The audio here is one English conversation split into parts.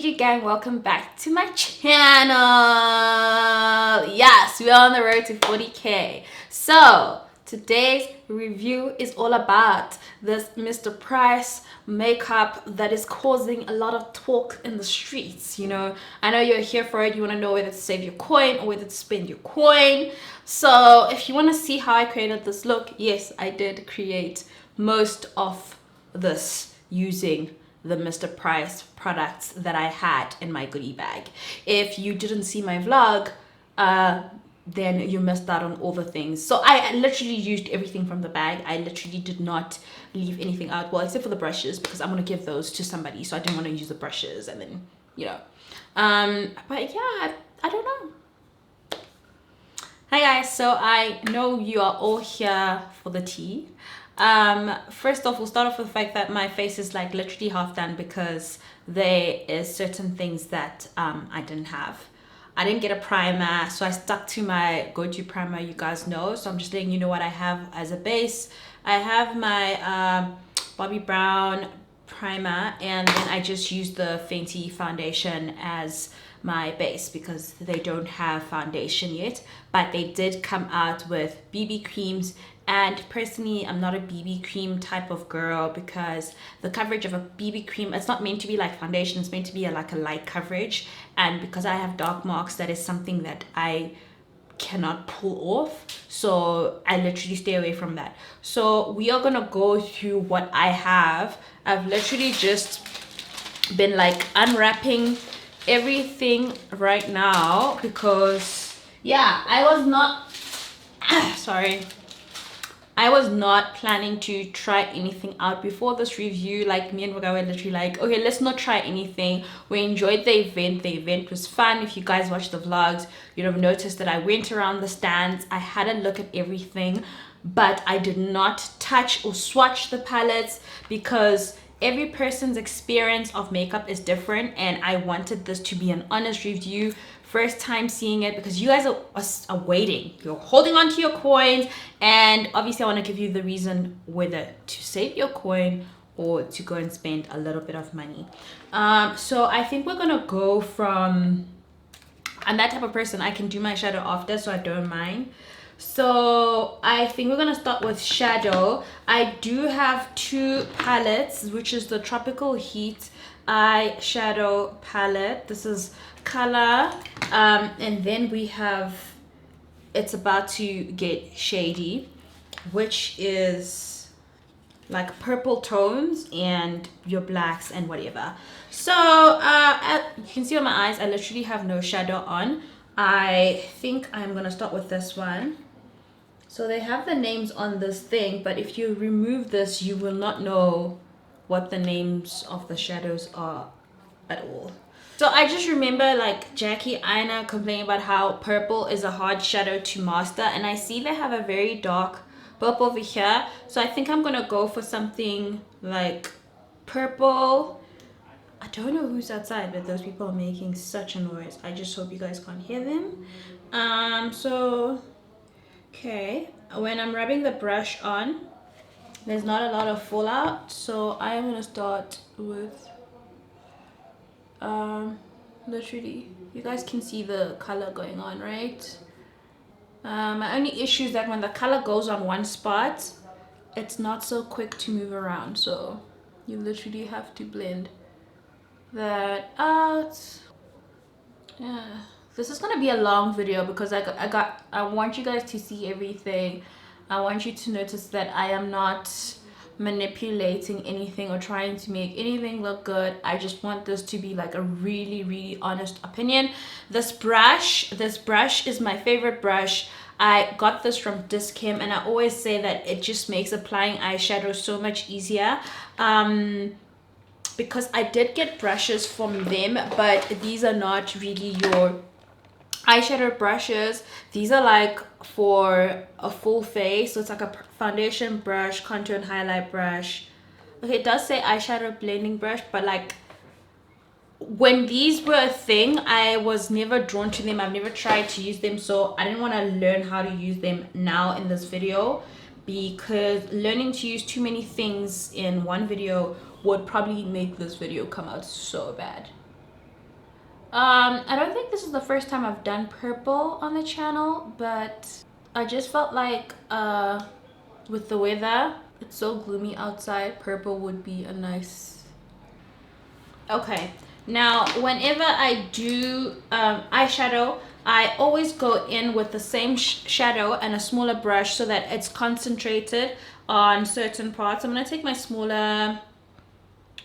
GG gang, welcome back to my channel. Yes, we're on the road to 40k. So today's review is all about this Mr. Price makeup that is causing a lot of talk in the streets. You know, I know you're here for it. You want to know whether to save your coin or whether to spend your coin. So if you want to see how I created this look, yes, I did create most of this using the Mr. Price products that I had in my goodie bag. If you didn't see my vlog, then you missed out on all the things. So I literally used everything from the bag. I literally did not leave anything out, well, except for the brushes, because I'm gonna give those to somebody, so I didn't want to use the brushes and then, you know. But yeah, I don't know. Hi guys, so I know you are all here for the tea. First off, we'll start off with the fact that my face is like literally half done because there is certain things that I didn't have. I didn't get a primer, so I stuck to my go-to primer, you guys know. So I'm just letting you know what I have as a base. I have my Bobbi Brown primer, and then I just used the Fenty Foundation as my base because they don't have foundation yet, but they did come out with BB creams. And personally, I'm not a BB cream type of girl because the coverage of a BB cream, it's not meant to be like foundation, it's meant to be like a light coverage. And because I have dark marks, that is something that I cannot pull off, so I literally stay away from that. So we are gonna go through what I have. I've literally just been like unwrapping everything right now because yeah, I was not sorry, I was not planning to try anything out before this review. Like, me and Waga were literally like, okay, let's not try anything. We enjoyed the event. The event was fun. If you guys watched the vlogs, you'd have noticed that I went around the stands. I had a look at everything, but I did not touch or swatch the palettes because every person's experience of makeup is different, and I wanted this to be an honest review. First time seeing it because you guys are waiting, you're holding on to your coins, and obviously I want to give you the reason whether to save your coin or to go and spend a little bit of money. So I think we're gonna go from, I'm that type of person, I can do my shadow after, so I don't mind. So I think we're gonna start with shadow. I do have two palettes, which is the Tropical Heat Eyeshadow Palette. This is color, and then we have, it's about to get shady, which is like purple tones and your blacks and whatever. So you can see on my eyes, I literally have no shadow on. I think I'm gonna start with this one. So they have the names on this thing, but if you remove this, you will not know what the names of the shadows are at all. So I just remember like Jackie Aina complaining about how purple is a hard shadow to master, and I see they have a very dark purple over here. So I think I'm gonna go for something like purple. I don't know who's outside, but those people are making such a noise. I just hope you guys can't hear them. So okay, when I'm rubbing the brush on, there's not a lot of fallout, so I am gonna start with literally, you guys can see the color going on, right? My only issue is that when the color goes on one spot, it's not so quick to move around, so you literally have to blend that out. Yeah, this is gonna be a long video because I want you guys to see everything. I want you to notice that I am not manipulating anything or trying to make anything look good. I just want this to be like a really honest opinion. This brush is my favorite brush. I got this from Dischem, and I always say that it just makes applying eyeshadow so much easier. Because I did get brushes from them, but these are not really your eyeshadow brushes. These are like for a full face, so it's like a foundation brush, contour and highlight brush. Okay, it does say eyeshadow blending brush, but like when these were a thing, I was never drawn to them. I've never tried to use them, so I didn't want to learn how to use them now in this video, because learning to use too many things in one video would probably make this video come out so bad. I don't think this is the first time I've done purple on the channel, but I just felt like with the weather, it's so gloomy outside, purple would be a nice. Okay, now whenever I do eyeshadow, I always go in with the same shadow and a smaller brush so that it's concentrated on certain parts. I'm going to take my smaller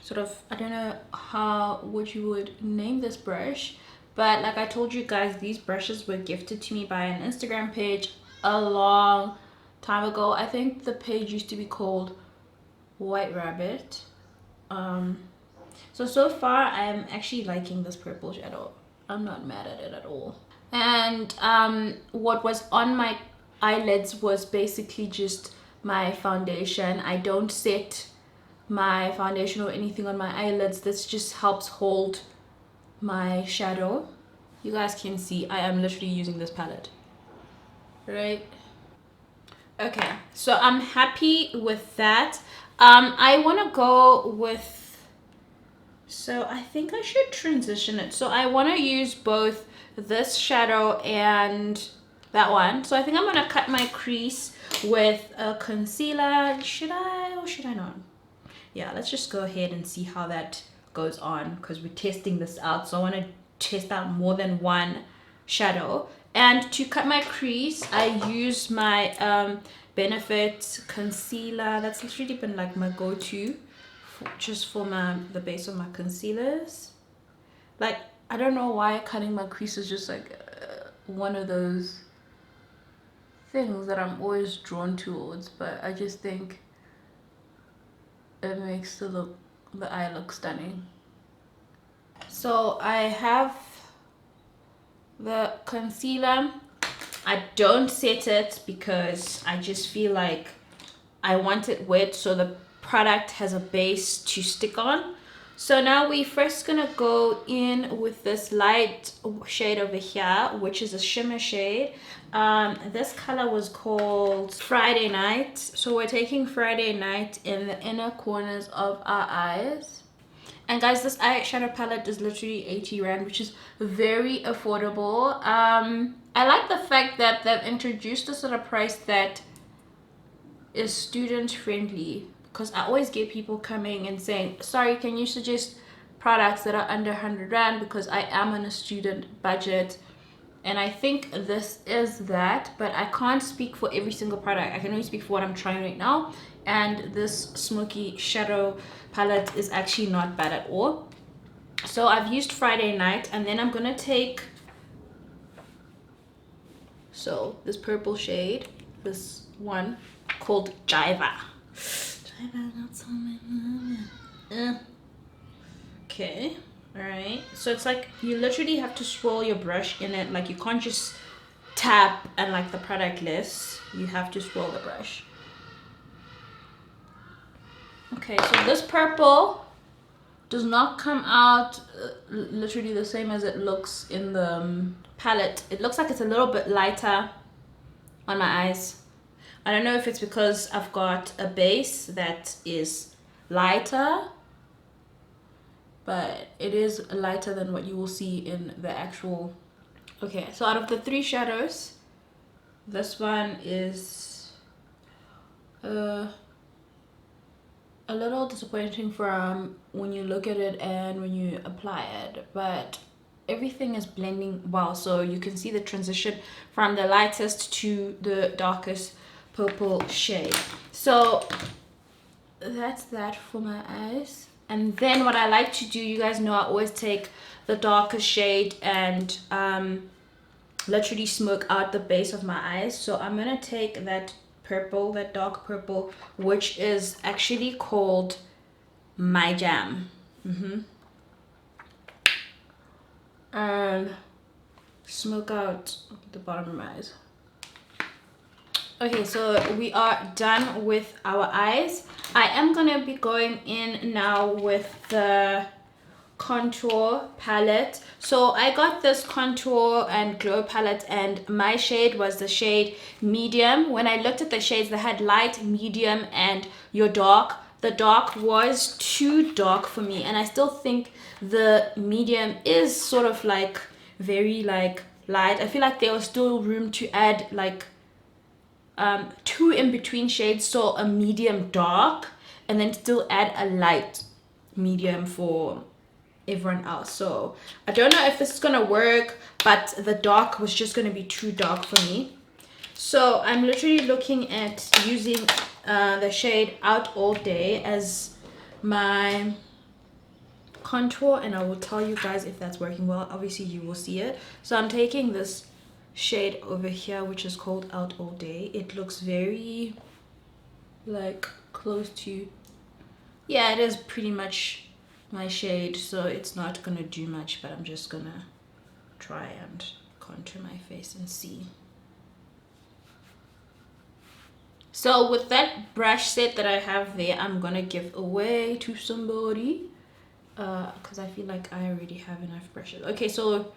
sort of, I don't know what you would name this brush, but like I told you guys, these brushes were gifted to me by an Instagram page a long time ago. I think the page used to be called White Rabbit. So far I'm actually liking this purple shadow. I'm not mad at it at all. And what was on my eyelids was basically just my foundation. I don't set my foundation or anything on my eyelids. This just helps hold my shadow. You guys can see I am literally using this palette, right? Okay, so I'm happy with that. I want to go with, so I think I should transition it. So I want to use both this shadow and that one. So I think I'm going to cut my crease with a concealer. Should I or should I not? Yeah, let's just go ahead and see how that goes on, because we're testing this out. So I want to test out more than one shadow. And to cut my crease, I use my Benefit concealer. That's literally been like my go-to just for the base of my concealers. Like, I don't know why cutting my crease is just like one of those things that I'm always drawn towards, but I just think it makes the eye look stunning. So I have the concealer. I don't set it because I just feel like I want it wet so the product has a base to stick on. So now we're first gonna go in with this light shade over here, which is a shimmer shade. This color was called Friday Night. So we're taking Friday Night in the inner corners of our eyes. And guys, this eyeshadow palette is literally 80 rand, which is very affordable. I like the fact that they've introduced this at a price that is student friendly, because I always get people coming and saying, sorry, can you suggest products that are under 100 rand, because I am on a student budget. And I think this is that, but I can't speak for every single product. I can only speak for what I'm trying right now. And this smoky shadow palette is actually not bad at all. So I've used Friday Night, and then I'm gonna take this purple shade, this one called Jiva. Okay, all right. So it's like you literally have to swirl your brush in it. Like, you can't just tap and like the product list. You have to swirl the brush. Okay, so this purple does not come out literally the same as it looks in the palette. It looks like it's a little bit lighter on my eyes. I don't know if it's because I've got a base that is lighter, but it is lighter than what you will see in the actual. Okay, so out of the three shadows, this one is a little disappointing from when you look at it and when you apply it, but everything is blending well. So you can see the transition from the lightest to the darkest purple shade. So that's that for my eyes. And then what I like to do, you guys know I always take the darkest shade and literally smoke out the base of my eyes. So I'm gonna take that purple, that dark purple, which is actually called My Jam. And smoke out the bottom of my eyes. Okay, so we are done with our eyes. I am gonna be going in now with the contour palette. So I got this contour and glow palette, and my shade was the shade medium. When I looked at the shades, they had light, medium, and your dark. the dark was too dark for me, and I still think the medium is sort of like very like light. I feel like there was still room to add like two in between shades, so a medium dark and then still add a light medium for everyone else. So I don't know if this is gonna work, but the dark was just gonna be too dark for me. So I'm literally looking at using the shade Out All Day as my contour, and I will tell you guys if that's working well. Obviously you will see it. So I'm taking this shade over here, which is called Out All Day. It looks very like close to, yeah, it is pretty much my shade, so it's not gonna do much, but I'm just gonna try and contour my face and see. So with that brush set that I have there, I'm gonna give away to somebody because I feel like I already have enough brushes. Okay, so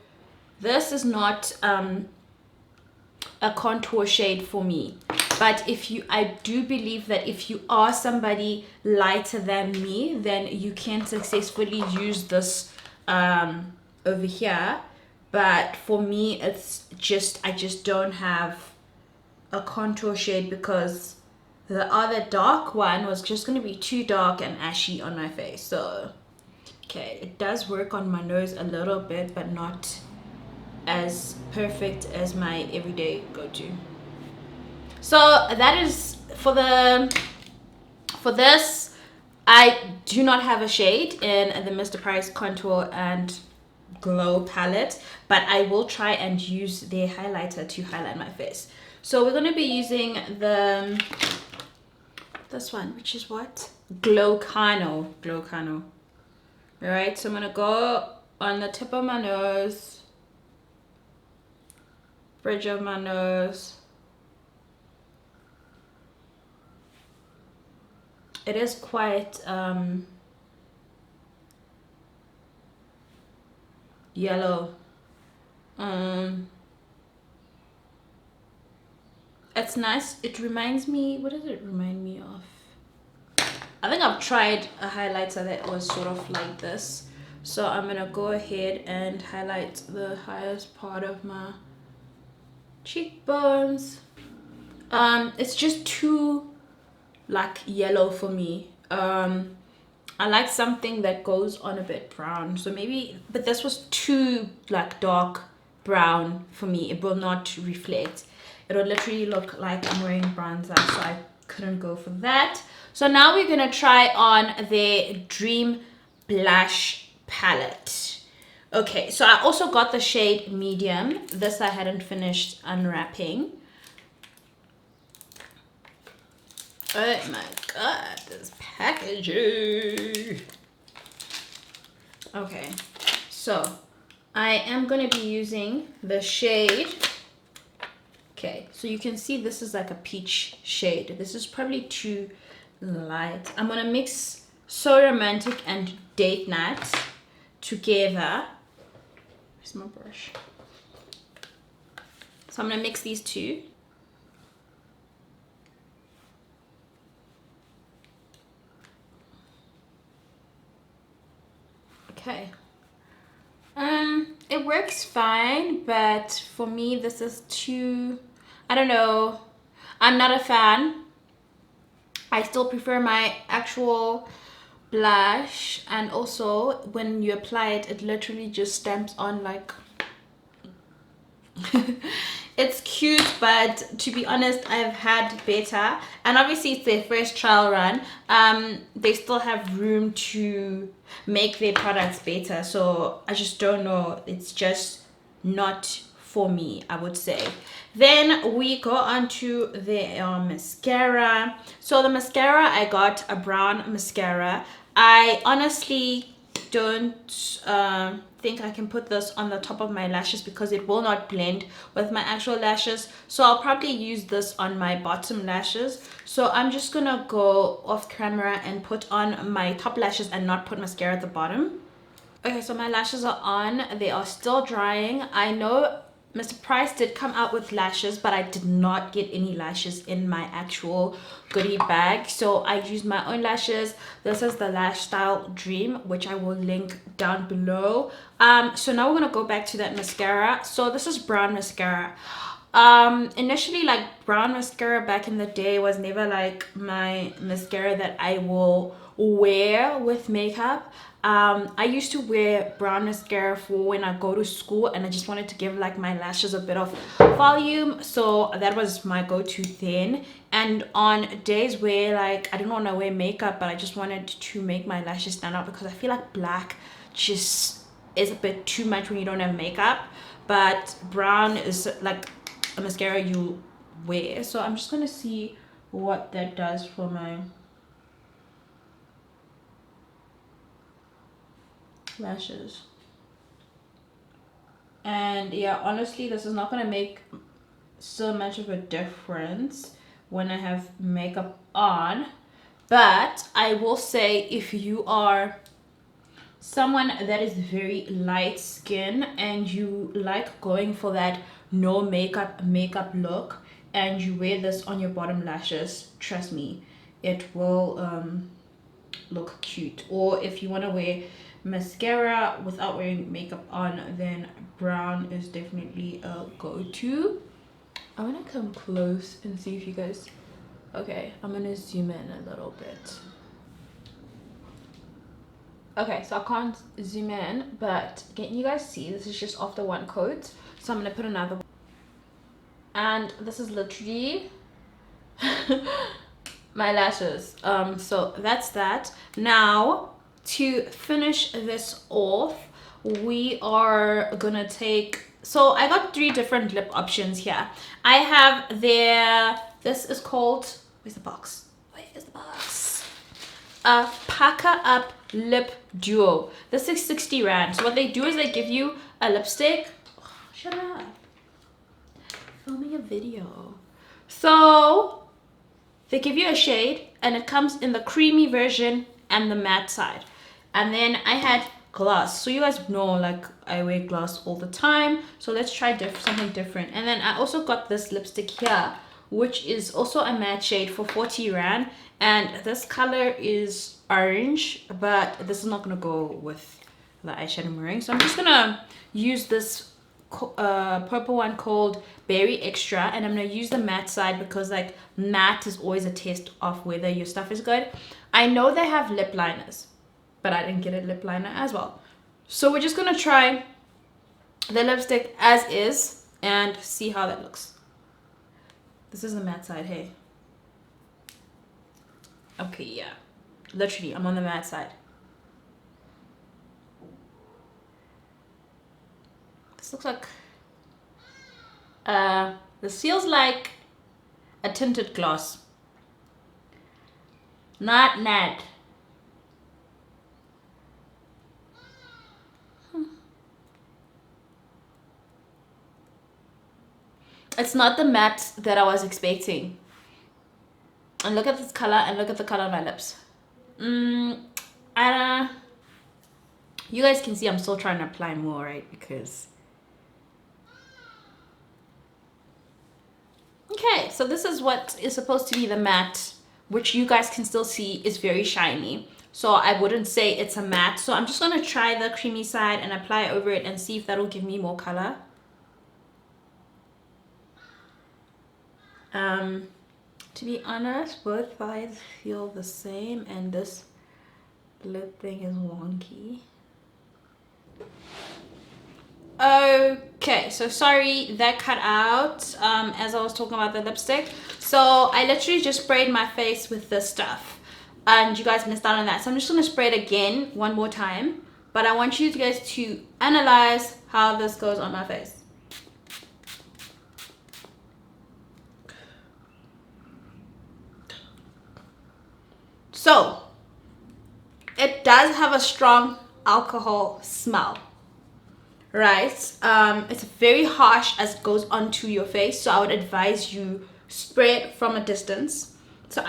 this is not a contour shade for me, but I do believe that if you are somebody lighter than me, then you can successfully use this over here. But for me, it's just, I just don't have a contour shade because the other dark one was just going to be too dark and ashy on my face. So okay, it does work on my nose a little bit, but not as perfect as my everyday go-to. So that is for this. I do not have a shade in the Mr. Price Contour and Glow palette, but I will try and use their highlighter to highlight my face. So we're going to be using this one, which is what? Glow Cano. All right, so I'm going to go on the tip of my nose, bridge of my nose. It is quite yellow. It's nice. It reminds me, what does it remind me of? I think I've tried a highlighter that was sort of like this. So I'm gonna go ahead and highlight the highest part of my cheekbones. It's just too like yellow for me. I like something that goes on a bit brown, so maybe, but this was too like dark brown for me. It will not reflect. It will literally look like I'm wearing bronzer, so I couldn't go for that. So now we're gonna try on the Dream Blush palette. Okay, so I also got the shade Medium. This I hadn't finished unwrapping. Oh my god, this packaging. Okay, so I am going to be using the shade. Okay, so you can see this is like a peach shade. This is probably too light. I'm going to mix So Romantic and Date Night together. Where's my brush? So I'm going to mix these two. Okay, it works fine, but for me this is too, I don't know, I'm not a fan. I still prefer my actual blush, and also when you apply it, it literally just stamps on like it's cute, but to be honest, I've had better, and obviously it's their first trial run. They still have room to make their products better, so I just don't know, it's just not for me, I would say. Then we go on to the mascara. So the mascara, I got a brown mascara. I honestly don't think I can put this on the top of my lashes because it will not blend with my actual lashes, so I'll probably use this on my bottom lashes. So I'm just gonna go off camera and put on my top lashes and not put mascara at the bottom. Okay, so my lashes are on. They are still drying. I know Mr. Price did come out with lashes, but I did not get any lashes in my actual goodie bag, so I used my own lashes. This is the Lash Style Dream, which I will link down below. So now we're gonna go back to that mascara. So this is brown mascara. Initially, like, brown mascara back in the day was never like my mascara that I will wear with makeup. I used to wear brown mascara for when I go to school and I just wanted to give like my lashes a bit of volume, so that was my go-to then. And on days where like I didn't want to wear makeup but I just wanted to make my lashes stand out, because I feel like black just is a bit too much when you don't have makeup, but brown is like a mascara you wear. So I'm just gonna see what that does for my lashes. And yeah, honestly, this is not gonna make so much of a difference when I have makeup on, but I will say, if you are someone that is very light skin and you like going for that no makeup look, and you wear this on your bottom lashes, trust me, it will look cute. Or if you want to wear mascara without wearing makeup on, then brown is definitely a go-to. I want to come close and see if you guys, okay, I'm gonna zoom in a little bit. Okay, so I can't zoom in, but can you guys see this is just after one coat, so I'm gonna put another one. And this is literally my lashes. So that's that. Now, to finish this off, we are gonna take, so I got 3 different lip options here. I have this is called, where's the box? Where is the box? Pucker Up Lip Duo. This is 60 rand. So what they do is they give you a lipstick. Oh, shut up. Filming a video. So they give you a shade and it comes in the creamy version and the matte side. And then I had gloss. So you guys know, like, I wear gloss all the time. So let's try something different. And then I also got this lipstick here, which is also a matte shade for 40 rand. And this color is orange, but this is not gonna go with the eyeshadow I'm wearing. So I'm just gonna use this purple one called Berry Extra, and I'm gonna use the matte side because like matte is always a test of whether your stuff is good. I know they have lip liners, but I didn't get a lip liner as well. So we're just gonna try the lipstick as is and see how that looks. This is the matte side, hey. Okay, yeah. Literally, I'm on the matte side. This looks like this feels like a tinted gloss. Not matte. It's not the matte that I was expecting. And look at this color and look at the color on my lips. You guys can see I'm still trying to apply more, right? Because okay, so this is what is supposed to be the matte, which you guys can still see is very shiny. So I wouldn't say it's a matte. So I'm just gonna try the creamy side and apply over it and see if that'll give me more color. To be honest, both sides feel the same, and this lip thing is wonky. Okay, so sorry that cut out as I was talking about the lipstick. So I literally just sprayed my face with this stuff and you guys missed out on that, so I'm just going to spray it again one more time, but I want you guys to analyze how this goes on my face. So it does have a strong alcohol smell, right? It's very harsh as it goes onto your face, so I would advise you spray it from a distance. So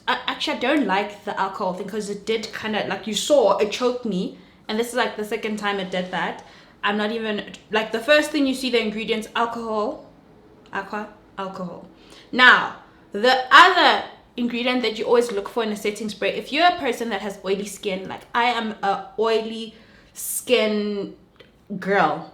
actually I don't like the alcohol thing because it did kind of, like you saw, it choked me, and this is like the second time it did that. I'm not even, like, the first thing you see the ingredients, alcohol, alcohol. Now, the other ingredient that you always look for in a setting spray, if you're a person that has oily skin, like I am a oily skin girl,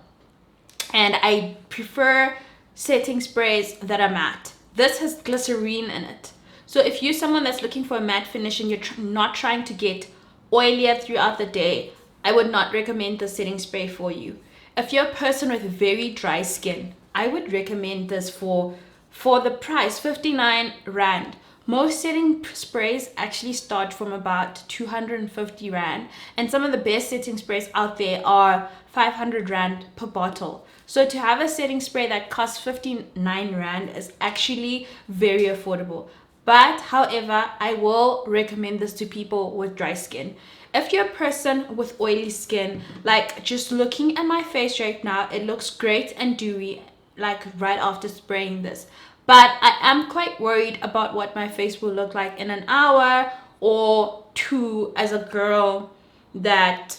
and I prefer setting sprays that are matte. This has glycerine in it. So if you're someone that's looking for a matte finish and you're not trying to get oilier throughout the day, I would not recommend this setting spray for you. If you're a person with very dry skin, I would recommend this for the price, 59 Rand. Most setting sprays actually start from about 250 Rand, and some of the best setting sprays out there are 500 Rand per bottle. So to have a setting spray that costs 59 Rand is actually very affordable. But however, I will recommend this to people with dry skin. If you're a person with oily skin, like just looking at my face right now, it looks great and dewy, like right after spraying this. But I am quite worried about what my face will look like in an hour or two as a girl that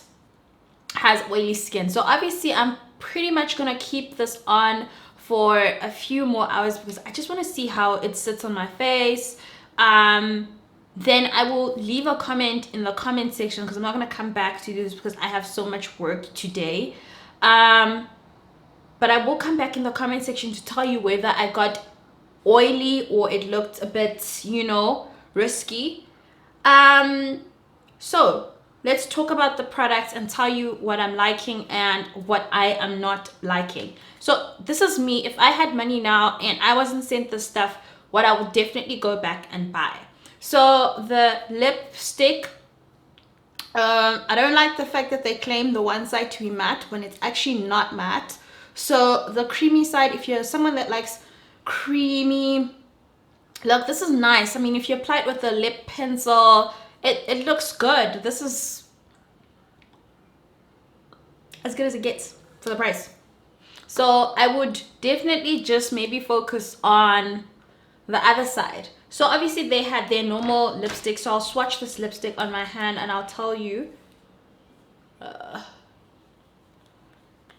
has oily skin. So obviously I'm pretty much gonna keep this on for a few more hours because I just want to see how it sits on my face. Then I will leave a comment in the comment section because I'm not going to come back to this because I have so much work today. But I will come back in the comment section to tell you whether I got oily or it looked a bit, you know, risky. So let's talk about the products and tell you what I'm liking and what I am not liking. So this is me. If I had money now and I wasn't sent this stuff, what I would definitely go back and buy. So the lipstick, I don't like the fact that they claim the one side to be matte when it's actually not matte. So the creamy side, if you're someone that likes creamy, look, this is nice. I mean, if you apply it with a lip pencil, it looks good. This is as good as it gets for the price. So I would definitely just maybe focus on the other side. So obviously they had their normal lipstick. So I'll swatch this lipstick on my hand and I'll tell you.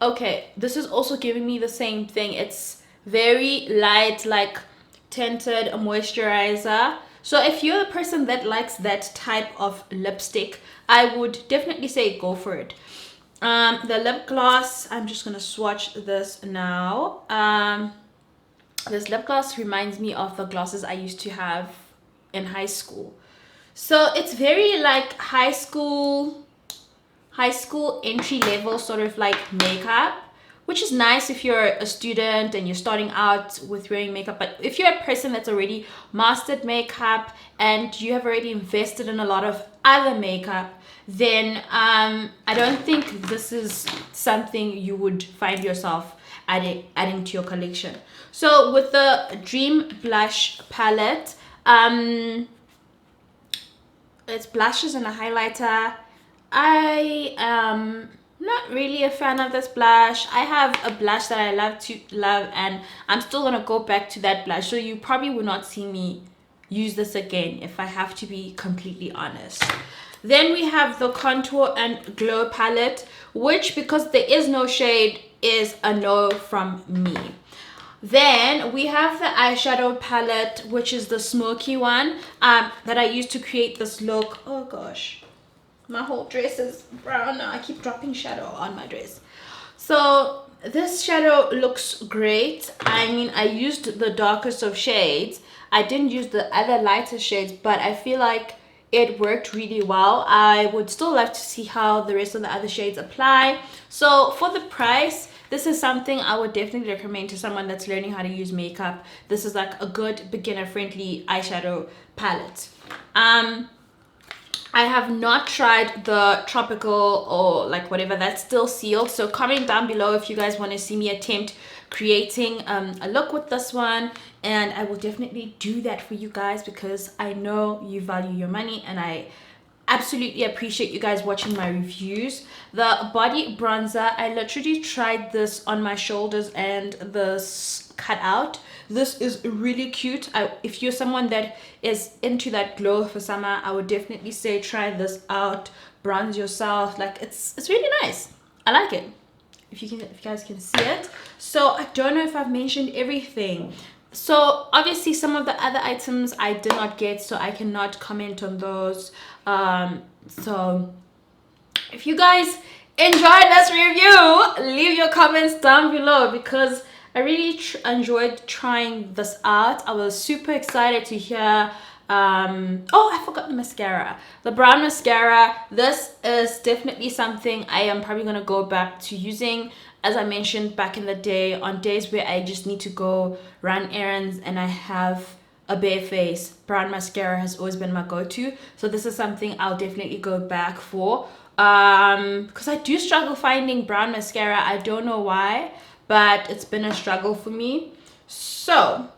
Okay, this is also giving me the same thing. It's very light, like tinted moisturizer. So if you're a person that likes that type of lipstick, I would definitely say go for it. The lip gloss, I'm just gonna swatch this now. This lip gloss reminds me of the glosses I used to have in high school. So it's very like high school entry level sort of like makeup, which is nice if you're a student and you're starting out with wearing makeup. But if you're a person that's already mastered makeup and you have already invested in a lot of other makeup, then I don't think this is something you would find yourself adding to your collection. So with the Dream Blush palette, it's blushes and a highlighter. I am not really a fan of this blush. I have a blush that I love and I'm still gonna go back to that blush, so you probably will not see me use this again if I have to be completely honest. Then we have the Contour and Glow palette, which, because there is no shade, is a no from me. Then we have the eyeshadow palette, which is the smoky one that I used to create this look. Oh gosh, my whole dress is brown now. I keep dropping shadow on my dress. So this shadow looks great. I mean, I used the darkest of shades. I didn't use the other lighter shades, but I feel like it worked really well. I would still like to see how the rest of the other shades apply. So for the price, this is something I would definitely recommend to someone that's learning how to use makeup. This is like a good beginner-friendly eyeshadow palette. I have not tried the tropical or like whatever, that's still sealed. So comment down below if you guys want to see me attempt creating a look with this one, and I will definitely do that for you guys because I know you value your money and I absolutely appreciate you guys watching my reviews. The body bronzer, I literally tried this on my shoulders and this cut out. This is really cute. If you're someone that is into that glow for summer, I would definitely say try this out. Bronze yourself. Like it's really nice. I like it. if you guys can see it. So I don't know if I've mentioned everything. So obviously some of the other items I did not get, so I cannot comment on those. So if you guys enjoyed this review, leave your comments down below, because I really enjoyed trying this out. I was super excited to hear oh, I forgot the mascara, the brown mascara. This is definitely something I am probably gonna go back to using. As I mentioned back in the day, on days where I just need to go run errands and I have a bare face, brown mascara has always been my go-to. So this is something I'll definitely go back for, because I do struggle finding brown mascara. I don't know why, but it's been a struggle for me. So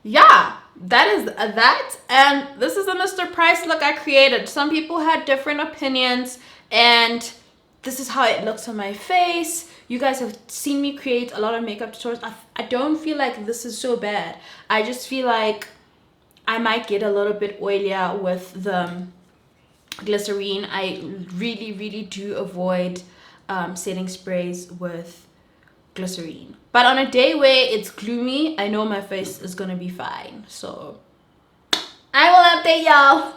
yeah, that is that, and this is the Mr. Price look I created. Some people had different opinions, and this is how it looks on my face. You guys have seen me create a lot of makeup tutorials. I don't feel like this is so bad. I just feel like I might get a little bit oilier with the glycerine. I really do avoid setting sprays with glycerine, but on a day where it's gloomy, I know my face is gonna be fine. So I will update y'all.